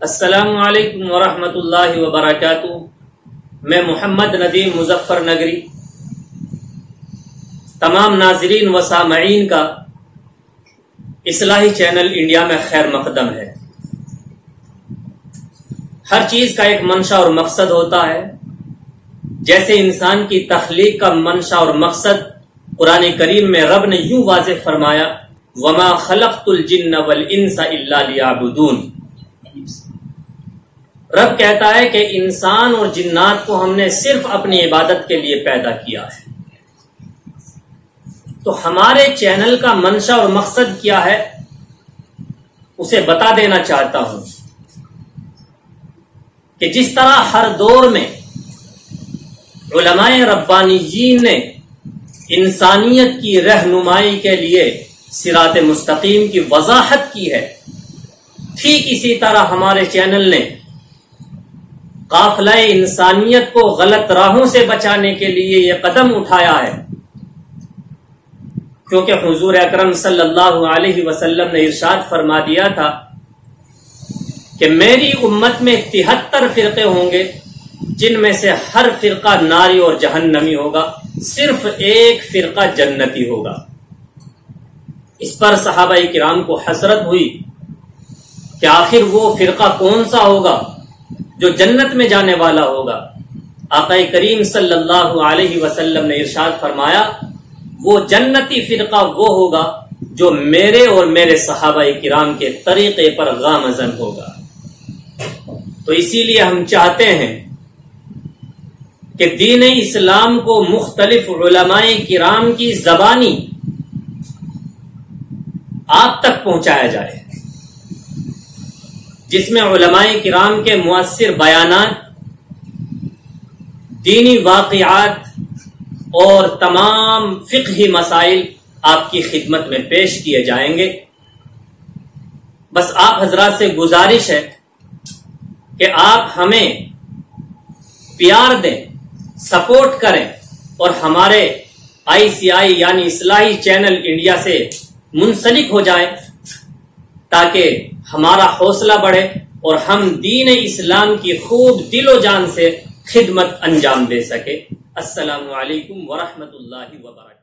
السلام علیکم ورحمۃ اللہ وبرکاتہ۔ میں محمد ندیم مظفر نگری تمام ناظرین و سامعین کا اصلاحی چینل انڈیا میں خیر مقدم ہے۔ ہر چیز کا ایک منشا اور مقصد ہوتا ہے، جیسے انسان کی تخلیق کا منشا اور مقصد قرآن کریم میں رب نے یوں واضح فرمایا، وَمَا خَلَقْتُ الْجِنَّ وَالْإِنسَ إِلَّا لِيَعْبُدُونِ۔ رب کہتا ہے کہ انسان اور جنات کو ہم نے صرف اپنی عبادت کے لیے پیدا کیا ہے۔ تو ہمارے چینل کا منشا اور مقصد کیا ہے اسے بتا دینا چاہتا ہوں کہ جس طرح ہر دور میں علماء ربانیین نے انسانیت کی رہنمائی کے لیے صراط مستقیم کی وضاحت کی ہے، ٹھیک اسی طرح ہمارے چینل نے قافلہ انسانیت کو غلط راہوں سے بچانے کے لیے یہ قدم اٹھایا ہے، کیونکہ حضور اکرم صلی اللہ علیہ وسلم نے ارشاد فرما دیا تھا کہ میری امت میں 73 فرقے ہوں گے، جن میں سے ہر فرقہ ناری اور جہنمی ہوگا، صرف ایک فرقہ جنتی ہوگا۔ اس پر صحابہ کرام کو حسرت ہوئی کہ آخر وہ فرقہ کون سا ہوگا جو جنت میں جانے والا ہوگا۔ آقا کریم صلی اللہ علیہ وسلم نے ارشاد فرمایا، وہ جنتی فرقہ وہ ہوگا جو میرے اور میرے صحابہ کرام کے طریقے پر گامزن ہوگا۔ تو اسی لیے ہم چاہتے ہیں کہ دین اسلام کو مختلف علماء کرام کی زبانی آپ تک پہنچایا جائے، جس میں علماء کرام کے مؤثر بیانات، دینی واقعات اور تمام فقہی مسائل آپ کی خدمت میں پیش کیے جائیں گے۔ بس آپ حضرات سے گزارش ہے کہ آپ ہمیں پیار دیں، سپورٹ کریں اور ہمارے ICI یعنی اصلاحی چینل انڈیا سے منسلک ہو جائیں، تاکہ ہمارا حوصلہ بڑھے اور ہم دین اسلام کی خوب دل و جان سے خدمت انجام دے سکے۔ السلام علیکم ورحمۃ اللہ وبرکاتہ۔